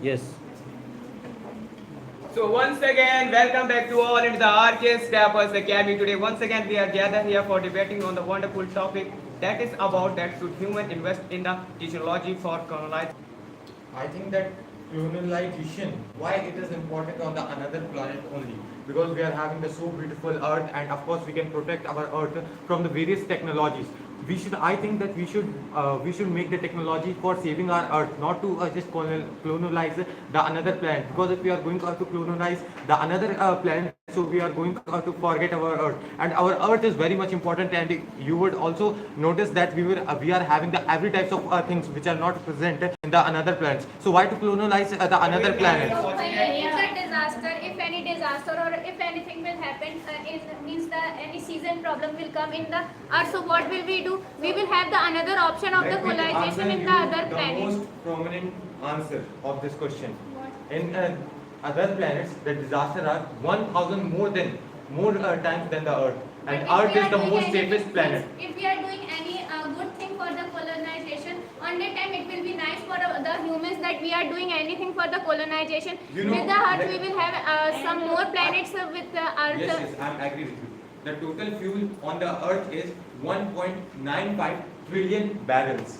Yes. So once again, welcome back to all into the RK Steppers Academy. Today, once again, we are gathered here for debating on the wonderful topic that is about that should human invest in the technology for colonize. I think that colonization, why it is important on the another planet only, because we are having the so beautiful earth, and of course we can protect our earth from the various technologies. I think that we should make the technology for saving our earth, not to just colonize the another planet, because if we are going to colonize the another planet, so we are going to forget our earth, and our earth is very much important. And you would also notice that we are having the every types of things which are not present in the another planets. So why to colonize the another planet? If the disaster, if any disaster or if anything will happen, means the any season problem will come in the earth. So what will we do? We will have the another option of the Let me answer colonization in you the other the planet. most prominent answer of this question. In other planets, the disaster are 1,000 more times than the Earth, But and if Earth we is are the doing most anything- safest planet. If we are doing any good thing for the colonization, on that time it will be nice for the humans that we are doing anything for the colonization. You know, with the earth, let- we will have some more planets with the earth. Yes, I agree with you. The total fuel on the Earth is 1.95 trillion barrels.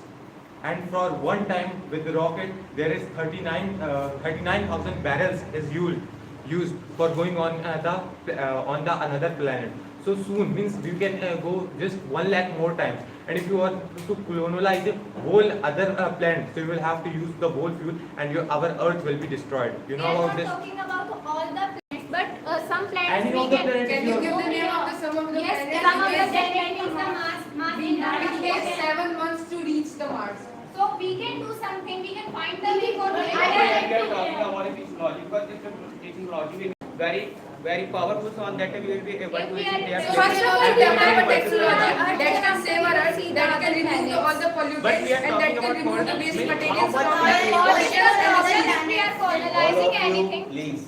And for one time with the rocket, there is 39,000 barrels is used for going on the another planet. So soon means we can go just 1 lakh more times. And if you are to colonize the whole other planet, so you will have to use the whole fuel, and our Earth will be destroyed. You We know are about not this? talking about all the planets, but some planets Any we of the can. planets Can you give the name of some of the Yes, planets? some of the planets is the Mars It in takes the 7 months to reach the Mars. So we can do something. We can find the way for We are talking about the technology, because if the technology will be very powerful, so on that we will be able If to we achieve are- their So First of all, we have a technology that can Earth save our Earth, see that the can other remove all the But we pollutants, are and that talking can about remove the waste how materials much from we the are- oceans and other If we are planets. All colonizing of you, anything. please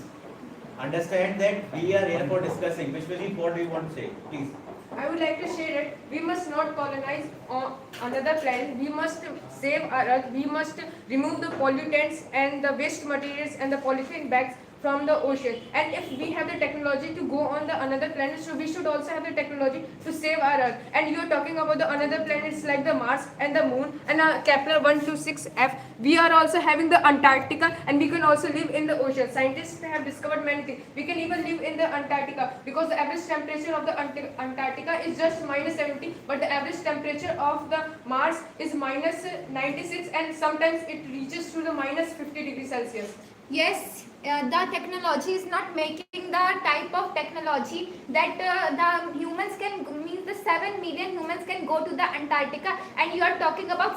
understand that we are here for discussing. Vishwajit, what do you want to say? Please. I would like to say that we must not colonize on another planet. We must save our Earth. We must remove the pollutants and the waste materials and the polythene bags from the ocean. And if we have the technology to go on the another planet, so we should also have the technology to save our Earth. And you are talking about the another planets like the Mars and the Moon and Kepler 126f. We are also having the Antarctica, and we can also live in the ocean. Scientists have discovered many things. We can even live in the Antarctica, because the average temperature of the Antarctica is just -70, but the average temperature of the Mars is -96, and sometimes it reaches to the -50 degrees Celsius. Yes, the technology is not making the type of technology that the humans can, means the 7 million humans can go to the Antarctica, and you are talking about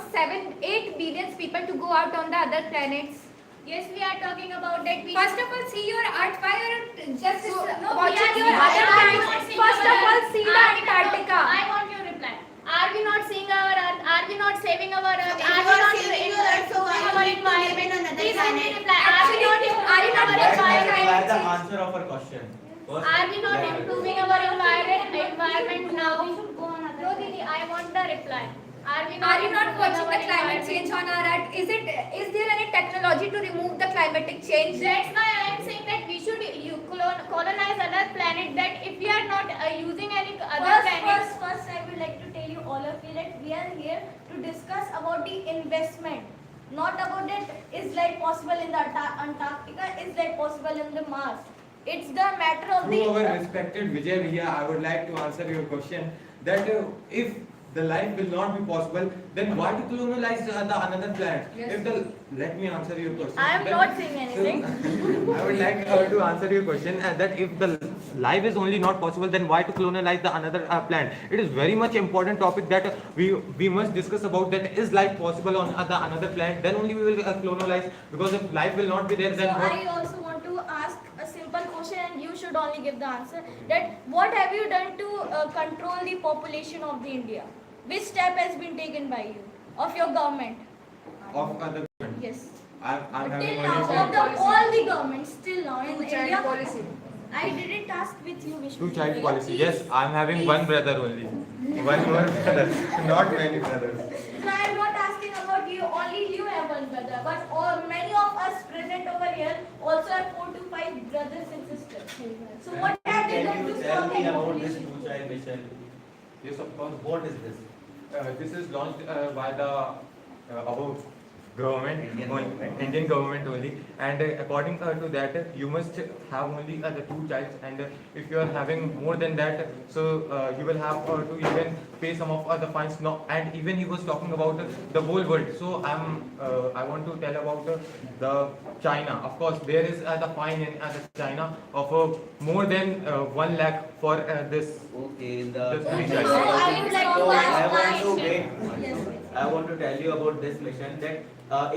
8 billion people to go out on the other planets. Yes, we are talking about that. First of all, see your Earth. Why are just So, no? watching We are your other planets. First of all, see the Antarctica. I want your reply. Are we not seeing our Earth? Are we not saving our Earth? If Are you we are not saving saving your our Earth, so why our you need to live in environment? another Please let me planet? reply. Are we not improving our Let her reply the environment? answer of her question. First, Are we not let her. improving our environment now? We should go on No, Didi, I want the reply. Are we Are you not improving watching our the climate environment? change on our Earth? Is there any technology to remove the climatic change? That's why I am saying that we should colonize other planet. That if we are not using any other planet. First, I would like to tell you all of you that we are here to discuss about the investment, not about that is life possible in the Antarctica, is life possible in the Mars. It's the matter of Through our the respected Vijay Bhaiya, I would like to answer your question that if the life will not be possible, then why to colonize the another planet? Yes. If the Let me answer your question. I am Then- not saying anything. So, I would like to answer your question that if the life is only not possible, then why to colonize the another planet? It is very much important topic that we must discuss about. That is life possible on the another planet? Then only we will colonize. Because if life will not be there, then So what? I also want to ask a simple question, and you should only give the answer. That what have you done to control the population of the India? Which step has been taken by you, of your government? Of other government. Yes. I'm But having till only now, said- of the, all the governments till now in Two-child India, policy. I didn't ask with you, Vishnu. Two-child policy. Yes, I'm having one brother only. One more brother, not many brothers. So I am not asking about you. Only you have one brother, but all many of us present over here also have 4 to 5 brothers and sisters. So what have they done Can you to tell stop me the about this population? two-child mission? Yes, of course. What is this? This is launched by the above government, Indian government. only, and according to that, you must have only the two childs, and if you are having more than that, so you will have to even pay some of the fines. No, and even he was talking about the whole world. So I want to tell about the China. Of course, there is the fine in the China of more than 1 lakh for this. Okay, in This the. three So childs. I would like So to I ask want to my- wait. Yes. I want to tell you about this mission that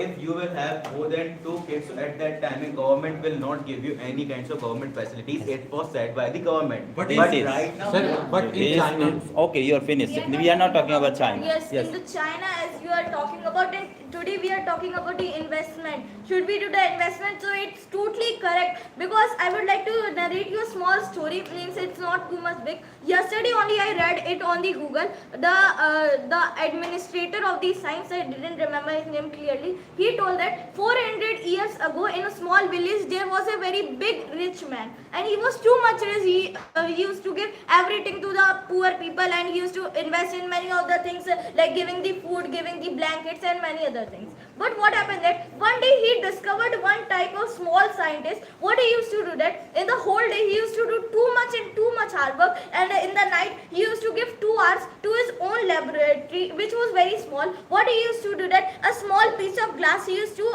if you will have more than 2 kids, so at that time, government will not give you any kinds of government facilities. It was said by the government. But This is- right now, Sir, but in Yes, China, okay, you are finished. We are not talking about China. Yes, in the China, as you are talking about it, today we are talking about the investment. Should we do the investment? So it's totally correct, because I would like to narrate you a small story. Means it's not too much big. Yesterday only I read it on the Google. The administrator of the science, I didn't remember his name clearly. He told that 400 years ago in a small village there was a very big rich man, and he was too much rich. He used to give everything to the poor people, and he used to invest in many of the things like giving the food, giving the blankets, and many other things. But what happened that one day he discovered one type of small scientist. What he used to do that in the whole day he used to do too much and too much hard work, and in the night he used to give 2 hours to his own laboratory, which was very small. What he used to do that a small piece of glass he used to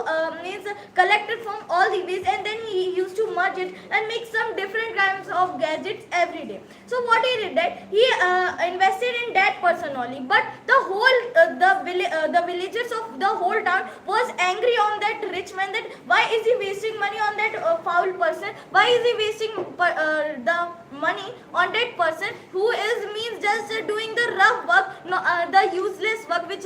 collect it from all the ways, and then he used to merge it and make some different kinds of gadgets every day. So what he did that he invested in that person only, but the whole the villagers of the whole town was angry on that rich man, that why is he wasting money on that foul person, why is he wasting the money on that person who is means just doing the rough work, no, the useless work which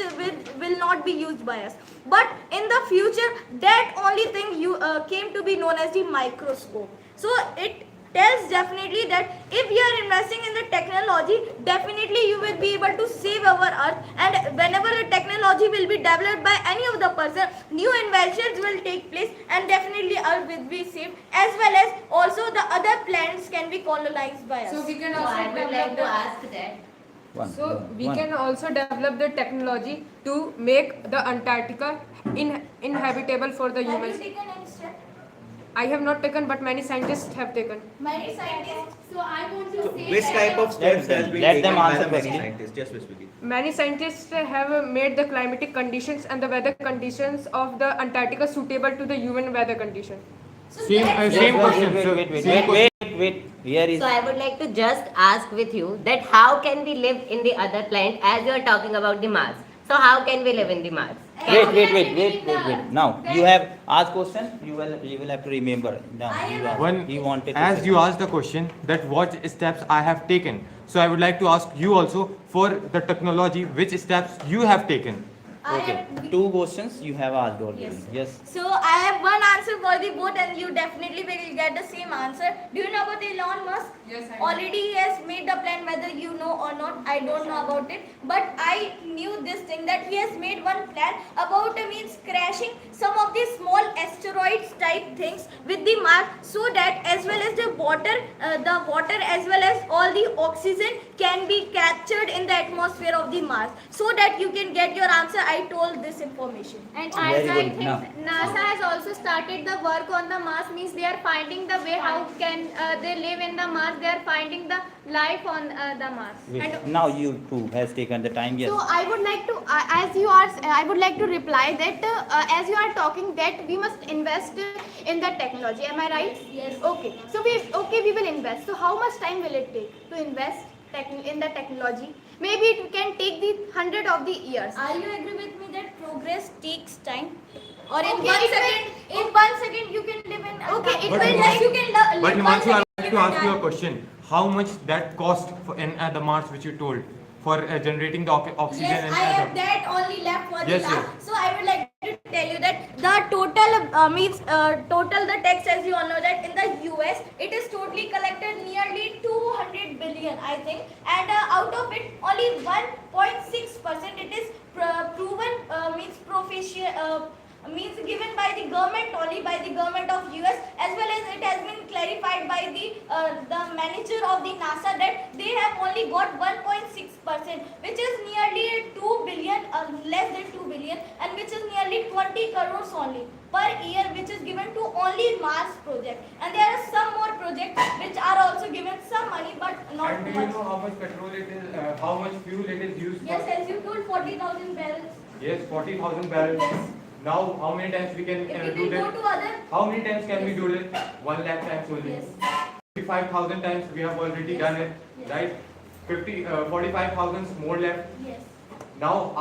will not be used by us. But in the future that only thing you came to be known as the microscope. So it tells definitely that if you are investing in the technology, definitely you will be able to save our earth, and whenever the technology will be developed by any of the person, new inventions will take place, and definitely earth will be saved, as well as also the other planets can be colonized by us. So we can So I also would like develop to the ask that. So we can also develop the technology to make the Antarctica inhabitable for the Have you humans. taken any step? I have not taken, but many scientists have taken. Many scientists. So I want to say Which that type of steps has been Let them taken by answer the many firstly. scientists? Just specifically. Many scientists have made the climatic conditions and the weather conditions of the Antarctica suitable to the human weather condition. So same let's- same Wait, question, wait, sir. wait, wait, Same wait, wait, wait. Here is So I would like to just ask with you that how can we live in the other planet, as you are talking about the Mars? So how can we live in the Mars? wait. Now you have asked question. You will have to remember. Now you are, One, he wanted to as say. you asked the question that what steps I have taken, so I would like to ask you also for the technology, which steps you have taken. I Okay, have- 2 questions you have asked already. Yes. Yes. So I have one answer for the both, and you definitely will get the same answer. Do you know about Elon Musk? Yes, I know. Already he has made the plan, whether you know or not. I don't know about it, but I knew this thing that he has made one plan about means crashing some of the small asteroids type things with the Mars, so that as well as the water as well as all the oxygen can be captured in the atmosphere of the Mars, so that you can get your answer. I told this information. And Very as I good. think Now- NASA has also started the work on the Mars, means they are finding the way how can they live in the Mars. They are finding the life on the Mars. Wait. And Now you too has taken the time. Yes. so I would like to, I would like to reply that as you are talking that we must invest in the technology. Am I right? Yes. Okay. So we will invest. So how much time will it take to invest in the technology? Maybe it can take the 100 of the years. Are you agree with me that progress takes time? Or in Okay, one it second, in 1 second you can live in. Okay, it But will Himanshu- take. you can live But 1 Himanshu, I would second, like you to can ask you a die. question. How much that cost for in the Mars which you told for generating the oxygen Yes, and I have other? that only left for Yes, the sir. last. So I would like to tell you that the total total the tax, as you all know that in the US it is totally collected nearly 200 billion I think, and out of it only 1.6% it is proven means means given by the government only, by the government of US, as well as it has been clarified by the manager of the NASA that they have only got 1.6%, which is nearly 2 billion, less than 2 billion, and which is nearly 20 crores only per year, which is given to only Mars project. And there are some more projects which are also given some money, but not And do much. you know how much petrol it is, how much fuel it is used Yes, for? as you told, 40,000 barrels. Yes, 40,000 barrels. Yes. Now, how many times we can If it do will go that? to other, How many times can we Yes. do it? 1 lakh times only. yes, 55,000 times we have already Yes. done it, Yes. right? 45,000 more left. yes. Now,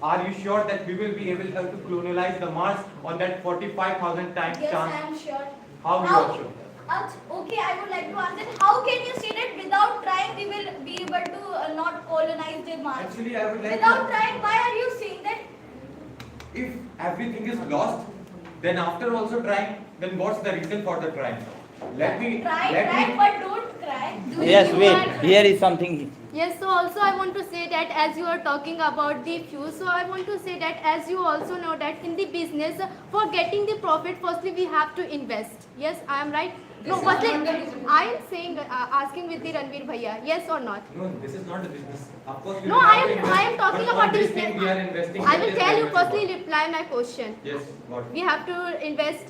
are you sure that we will be able to colonize the Mars on that 45,000 times Yes, chance? I am sure. How you How- are sure? Okay, I would like to ask that how can you say that without trying we will be able to not colonize the Mars? Actually, I would like Without to, trying, why are you saying that? if everything is lost, then after also trying, then what's the reason for the trying? Let me, Try, but don't cry. Yes, wait. Here is something. Yes, so also I want to say that as you are talking about the fuel, so I want to say that as you also know that in the business, for getting the profit, firstly we have to invest. Yes, I am right? No, This is firstly, not the reason. I am saying, asking with the Ranveer Bhaiya, yes or not? no, this is not a business. Of course, we No, will I have to am invest, talking but about for the this thing we are investing. I that will is tell you very much firstly important. reply my question. Yes, what? We have to invest.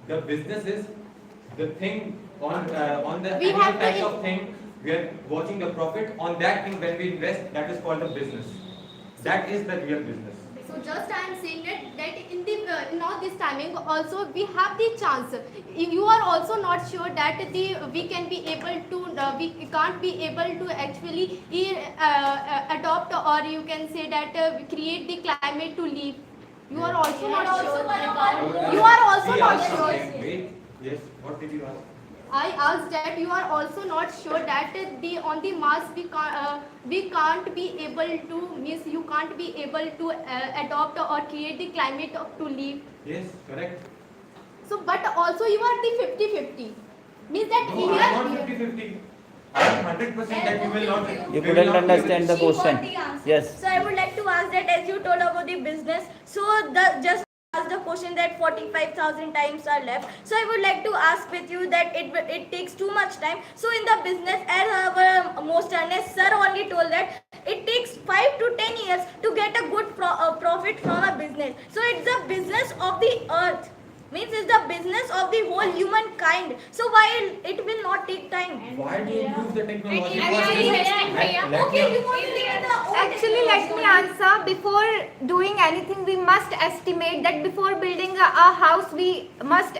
The business is the thing on the We any have to type in- of thing we are watching the profit on that thing when we invest, that is called the business. That is the real business. So just I am saying that in the now this timing also we have the chance. If you are also not sure that we can be able to we can't be able to actually adopt, or you can say that create the climate to live. You are also You not are also sure. one of our- You are also He not asked sure. something. Wait, yes, what did you ask? I asked that you are also not sure that the on the Mars we can't be able to means you can't be able to adopt or create the climate to live. Yes, correct. So but also you are the 50-50 means that No, I here am not 50-50. I am 100% that we will not. You we will couldn't not be understand the She got question. the answer. Yes. So I would like to ask that as you told about the business, so just ask the question that 45,000 times are left. So I would like to ask with you that it takes too much time. So in the business, as our most earnest sir only told that it takes 5 to 10 years to get a good profit from a business. So it's the business of the earth. Means it's the business of the whole humankind. So why it will not take time? Why do you use the technology? Actually, Okay, you want to live in the old Actually, let me technology. answer. Before doing anything, we must estimate that before building a house, we must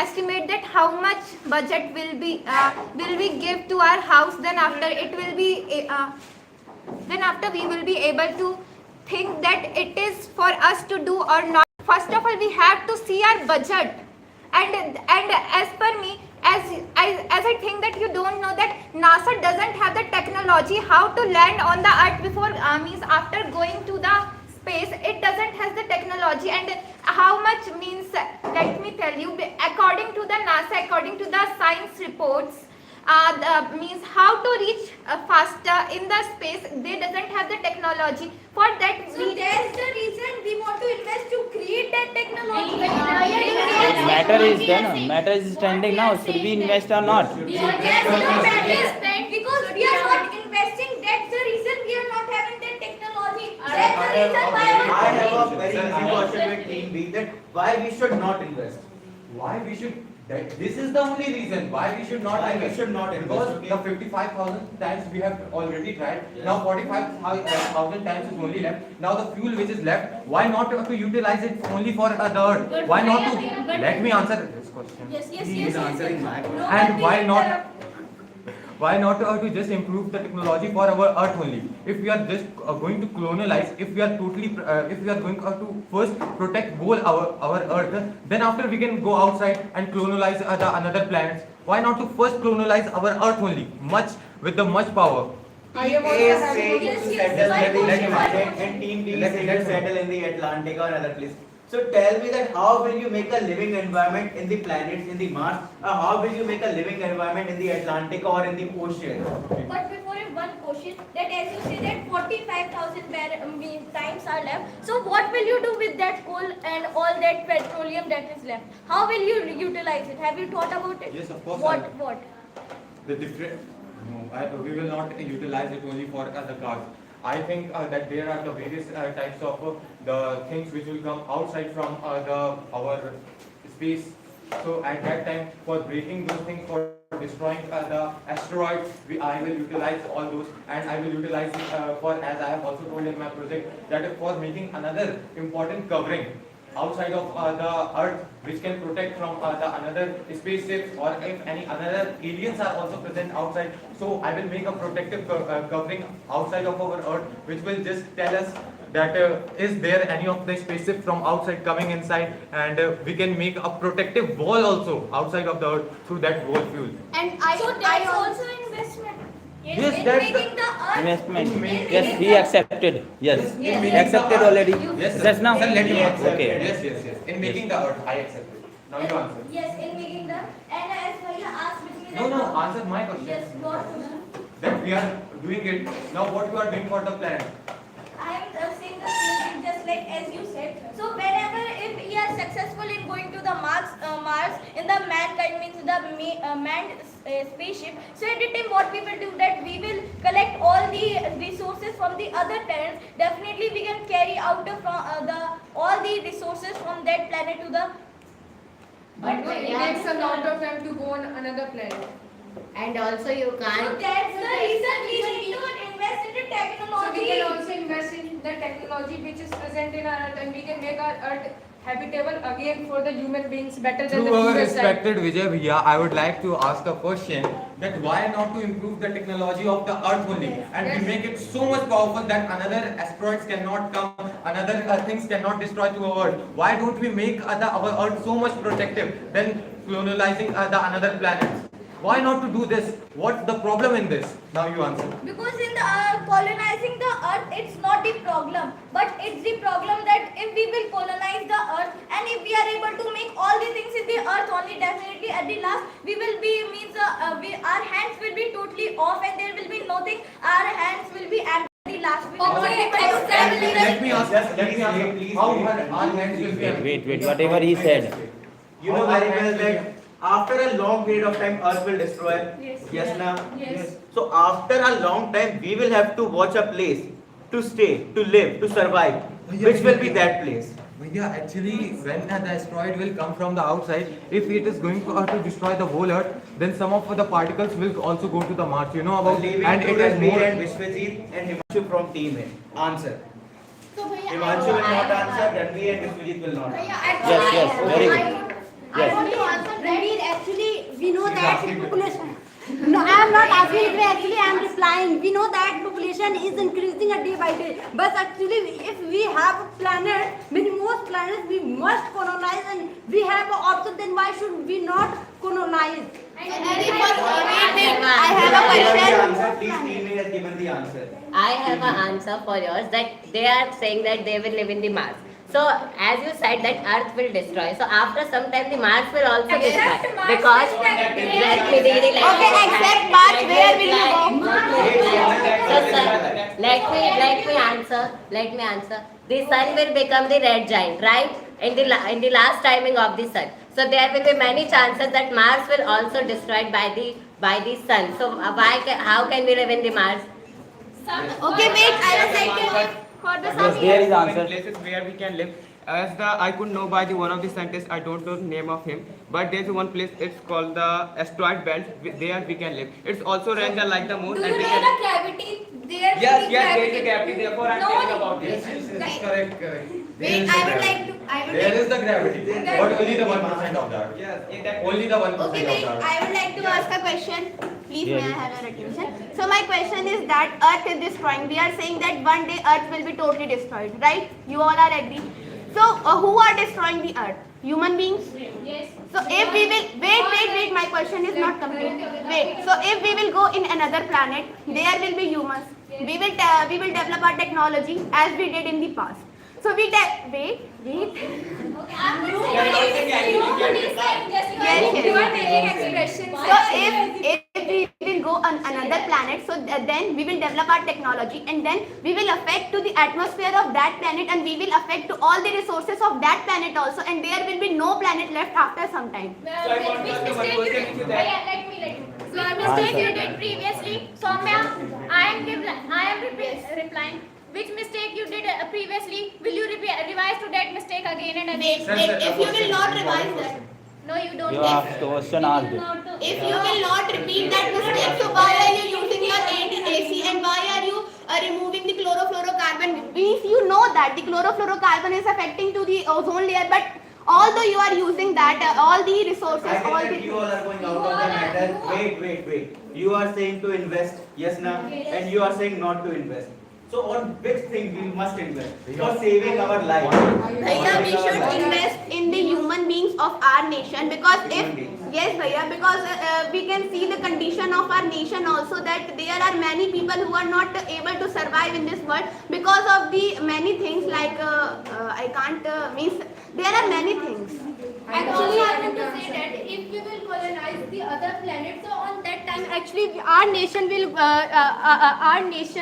estimate that how much budget will we give to our house. Then after it will be, then after we will be able to think that it is for us to do or not. First of all, we have to see our budget, and as per me, as I think that you don't know that NASA doesn't have the technology how to land on the earth before means after going to the space. It doesn't has the technology, and how much means let me tell you, according to the NASA, according to the science reports, means how to reach faster in the space, they doesn't have the technology for that. So that's the reason we want to invest to create that technology. Matter is there, no? Matter is standing now. Should we invest or not? Yes, no matter because we are not investing. That's the reason we are not having that technology. That's the reason why I have our a very easy question with Team B, that why we should not invest. Why we should? This is the only reason why we should not Why we invest. should not invest, Because okay? the 55,000 times we have already tried. Yes. Now 45,000 times is only left. Now the fuel which is left, why not to utilize it only for the earth? But Why not why- to? but- Let me answer this question. Yes, yes, He yes. is answering my question. No, And but why we not? interrupt. Why not to just improve the technology for our earth only? If we are just going to colonize, if we are totally, if we are going to first protect whole our earth, then after we can go outside and colonize the another planets. Why not to first colonize our earth only, much with the much power? I am A also is having saying a Yes, to yes, settle my in the question, my Atlantic, question. and Team B is Let- saying let- to settle in the Atlantic or another place. So tell me that how will you make a living environment in the planets, in the Mars, or how will you make a living environment in the Atlantic or in the ocean? But before it, one question that as you say that 45,000 times are left. So what will you do with that coal and all that petroleum that is left? How will you utilize it? Have you thought about it? Yes, of course. What? The different, no, we will not utilize it only for the cars. I think that there are the various types of the things which will come outside from our space. So at that time, for breaking those things, for destroying the asteroids, I will utilize all those, and I will utilize it for, as I have also told in my project, that for making another important covering outside of the earth, which can protect from the another spaceships, or if any another aliens are also present outside. So I will make a protective covering outside of our earth, which will just tell us that is there any of the spaceship from outside coming inside, and we can make a protective wall also outside of the earth through that wall fuel. And so that's also investment. Yes, in that's making the earth. Investment. Yes, he accepted. Yes, Yes. he accepted already. Yes, sir. Just now. Sir, let me answer. Okay. Yes. In making the earth, I accept it. Now you answer. Yes, in making the, and as Bhaiya asked with me No, that answer my question. yes, what question? That we are doing it. Now what you are doing for the planet? I am saying the same thing just like as you said. So whenever if we are successful in going to the Mars in the mankind means the manned spaceship. So at the time what we will do that we will collect all the resources from the other planets. Definitely we can carry out all the resources from that planet to the. But it takes a lot of time to go on another planet. And also you So can't. that's the reason we need to invest in the So we technology. can also invest in the technology which is present in our earth, and we can make our earth habitable again for the human beings better than Through the our previous time. respected Vijay Bhaiya, I would like to ask a question that why not to improve the technology of the earth only, and we make it so much powerful that another asteroids cannot come, another things cannot destroy to our earth. Why don't we make our earth so much protective than colonizing the another planets? Why not to do this? What's the problem in this? Now you answer. Because in the colonizing the earth, it's not the problem, but it's the problem that if we will colonize the earth and if we are able to make all the things in the earth only, definitely at the last we will be our hands will be totally off and there will be nothing. Our hands will be empty. The last we will Okay, not be able to travel in the Let me ask. How our hands will be Wait. Whatever he said. You know very well that after a long period of time, Earth will destroy. Yes. Na? Yes. So after a long time, we will have to watch a place to stay, to live, to survive. Which will be that place? Yeah, actually, when the asteroid will come from the outside, if it is going to destroy the whole Earth, then some of the particles will also go to the Mars. You know about, Leaving and to it is Ranveer more. and Vishwajit and Himanshu from team A. Answer. So, Bhaiya, Himanshu will not answer, Ranveer and Vishwajit will not answer. Yes, very good. I Yes. want to answer Ranveer, actually, we know She's that asking the population. No, I am not asking it. Actually, I am replying. We know that population is increasing a day by day. But actually, if we have a planet, many most planets, we must colonize, and we have an option. Then why should we not colonize? I have a question. Please, team A has given the answer. I have an answer for yours that they are saying that they will live in the Mars. So as you said that Earth will destroy. So after some time the Mars will also destroy Mars because will let me read it. Okay, except Mars, where will you go? So sir, let me answer. The sun will become the red giant, right? In the last timing of the sun. So there will be many chances that Mars will also destroyed by the sun. So how can we live in the Mars? Okay, wait, I will take for the Yes, there is answer. Places where we can live. As I could know by the one of the scientists, I don't know the name of him, but there's one place. It's called the asteroid belt. There we can live. It's also ranked like the moon, Do and you we know can. the gravity? There Yes, will be there is a gravity. Therefore, I'm No, telling about this. Yes, correct. Wait, I would like to. There is the gravity, but only the 1% of that. Yes, in that. Only the 1% Okay, of wait, that. I would like to ask a question. Please, Yeah, may I you- have your attention? So my question is that Earth is destroying. We are saying that one day Earth will be totally destroyed, right? You all are agree. So who are destroying the Earth? Human beings? Yes. So if we will wait, my question is not complete. Wait. So if we will go in another planet, there will be humans. We will develop our technology as we did in the past. So wait. I'm just saying, Yes, you are yes. taking expressions. So if we will go another planet, so then we will develop our technology, and then we will affect to the atmosphere of that planet, and we will affect to all the resources of that planet also, and there will be no planet left after some time. So I want to ask you one question into that. Let me. So a mistake you did previously. Soumya, I am replying. Which mistake you did previously? Will you revise to that mistake again and again? If you will not revise that, No, you don't. You asked question asked. if you will not repeat that mistake, so why are you using your AC, and why are you removing the chlorofluorocarbon? If you know that the chlorofluorocarbon is affecting to the ozone layer, but although you are using that, all the resources, I all think that you the... all are going out of the matter. Wait. You are saying to invest, yes, na, and you are saying not to invest. So on which thing we must invest for saving our life? Bhaiya, we should invest in the human beings of our nation, because Human if beings. yes bhaiya, because we can see the condition of our nation also, that there are many people who are not able to survive in this world because of the many things, like I can't means there are many things. Actually, I want to say that if we will colonize the other planet, so on that time, actually, our nation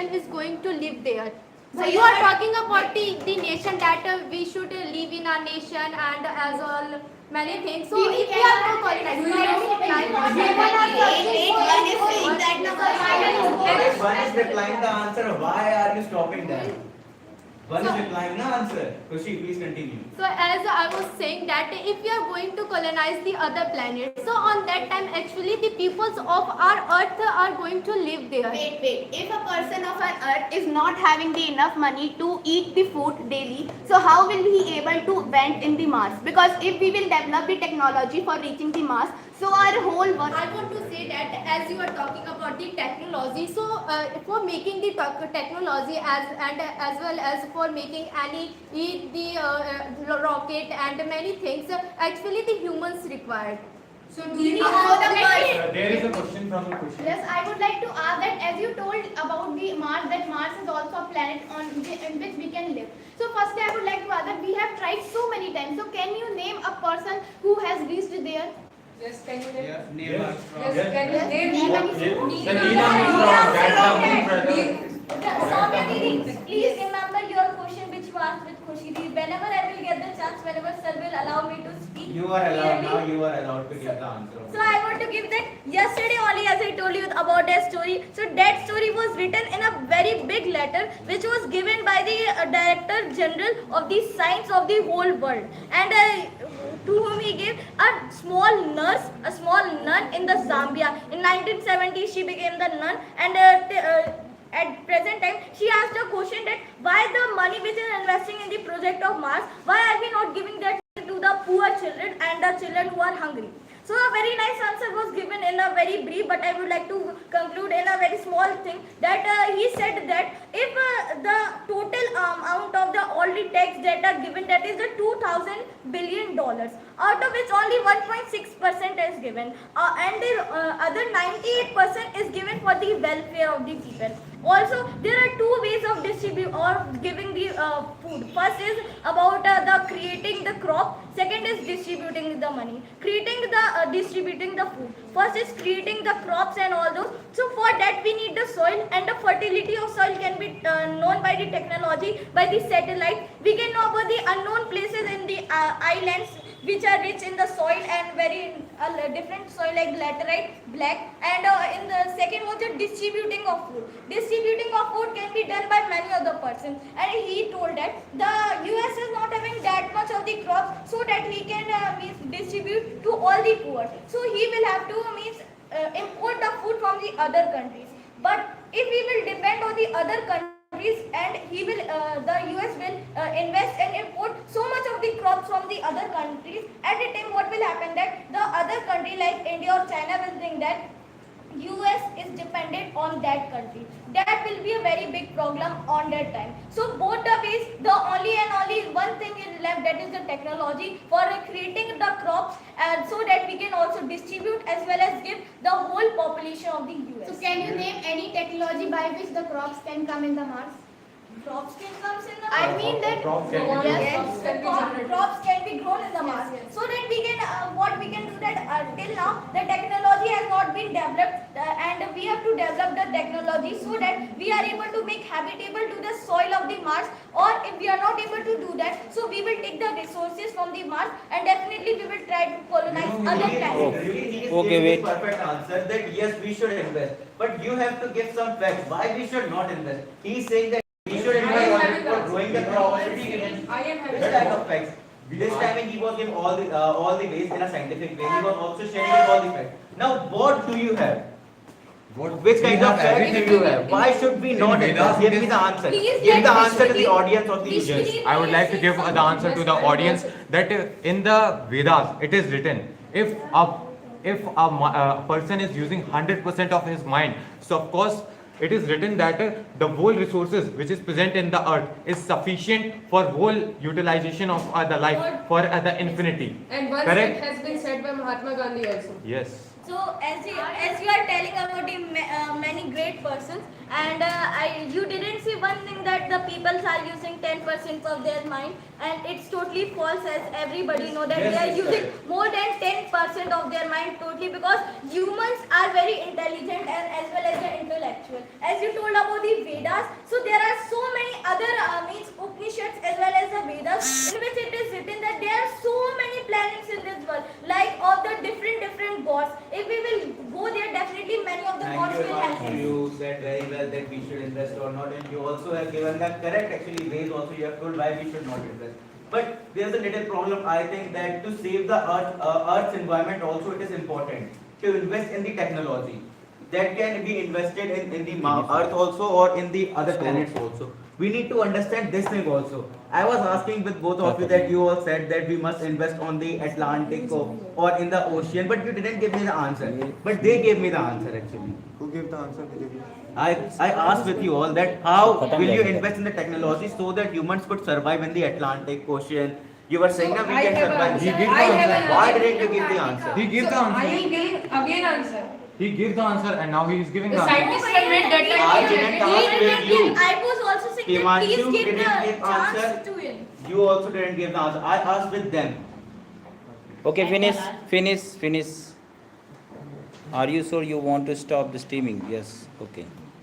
is going to live there. So you are talking about the nation that we should live in our nation and as all many things. So if we are to colonize, One is replying the answer. Why are you stopping that? One is replying the answer. Khushi, please continue. So as I was saying that if we are going to colonize the other planets, so on that time actually the peoples of our earth are going to live there. Wait. If a person of our earth is not having the enough money to eat the food daily, so how will he able to went in the Mars? Because if we will develop the technology for reaching the Mars, so our whole world... I want to say that as you are talking about the technology, so for making the technology as well as for making the rocket and many things, actually the humans required. So There is a question from Kushi. Yes, I would like to add that as you told about the Mars, that Mars is also a planet in which we can live. So firstly, I would like to add that we have tried so many times. So can you name a person who has reached there? yes, can you name? Neil Armstrong. Yes, can you name? The Neil Armstrong, that's the moon brother. Soumya Didi, please remember your question which you asked with Khushi Didi. Whenever I will get the chance, whenever sir will allow me to speak. You are allowed clearly. now. You are allowed to give the answer. So I want to give that yesterday only, as I told you about that story. So that story was written in a very big letter which was given by the Director General of the Science of the whole world, and to whom he gave a small nun in the Zambia. In 1970 she became the nun, and at present time she asked a question that why the money which is investing in the project of Mars, why are we not giving that to the poor children and the children who are hungry? So a very nice answer was given in a very brief, but I would like to conclude in a very small thing that he said that if the total amount of the all the tax that are given, that is the $2,000 billion, out of which only 1.6% is given, and the other 98% is given for the welfare of the people. Also, there are two ways of distributing or giving the food. First is about the creating the crop. Second is distributing the money. Distributing the food. First is creating the crops and all those. So for that we need the soil, and the fertility of soil can be known by the technology, by the satellite. We can know about the unknown places in the islands which are rich in the soil and very different soil like laterite, black, and in the second was the distributing of food. Distributing of food can be done by many other persons, and he told that the US is not having that much of the crops so that he can distribute to all the poor. So he will have to import the food from the other countries. But if we will depend on the other countries, and the US will invest and import so much of the crops from the other countries, at a time what will happen that the other country like India or China will think that US is dependent on that country. That will be a very big problem on that time. So both the ways, the only one thing is left, that is the technology for creating the crops, and so that we can also distribute as well as give the whole population of the US. So can you name any technology by which the crops can come in the Mars? Crops can come in the I mean that Crops can be grown. yes, crops can be grown in the Mars. So that we can, what we can do that till now the technology has not been developed and we have to develop the technology so that we are able to make habitable to the soil of the Mars. Or if we are not able to do that, so we will take the resources from the Mars and definitely we will try to colonize other planets. He is Okay, giving wait. the perfect answer that yes, we should invest. But you have to give some facts why we should not invest. He is saying that we should invest for growing the crops. I am having Which type of facts? This time he was giving all the ways in a scientific way. He was also sharing all the facts. Now what do you have? Which kind of facts do you have? Why should we not invest? Give me the answer. Please Give the let answer to the Vishnu- audience of the Vishnu- users. Yes, I would like to give the answer to the audience that in the Vedas it is written if a person is using 100% of his mind, so of course it is written that the whole resources which is present in the earth is sufficient for whole utilization of the life for the infinity. And once Correct? it has been said by Mahatma Gandhi also. Yes. So as you are telling about the many great persons, and you didn't see one thing that the people are using 10% of their mind, and it's totally false, as everybody know that they are using more than 10% of their mind totally, because humans are very intelligent and as well as they're intellectual. As you told about the Vedas, so there are so many other means Upanishads as well as the Vedas in which it is written that there are so many planets in this world, like of the different gods. If we will go there, definitely many of the Thank gods you, will help Himanshu. us. You said very well that we should invest or not, and you also have given the correct actually ways. Also, you have told why we should not invest. But there's a little problem. I think that to save the Earth's environment, also it is important to invest in the technology that can be invested in the Earth also or in the other planets also. We need to understand this thing also. I was asking with both of you that you all said that we must invest on the Atlantic or in the ocean, but you didn't give me the answer. But they gave me the answer actually. Who gave the answer? I asked with you all that how will you invest in the technology so that humans could survive in the Atlantic Ocean? You were saying that we I can have survive. an He answer. gave the I have answer. an Why answer. didn't you give the answer? He gave the So I answer. am giving again answer. He gave the answer and now he is giving The the answer. scientists have made I deadline. didn't ask with you. I was also saying that Himanshu please give didn't the give chance answer. to him. You also didn't give the answer. I asked with them. Okay, finish. Are you sure you want to stop the streaming? Yes. Okay.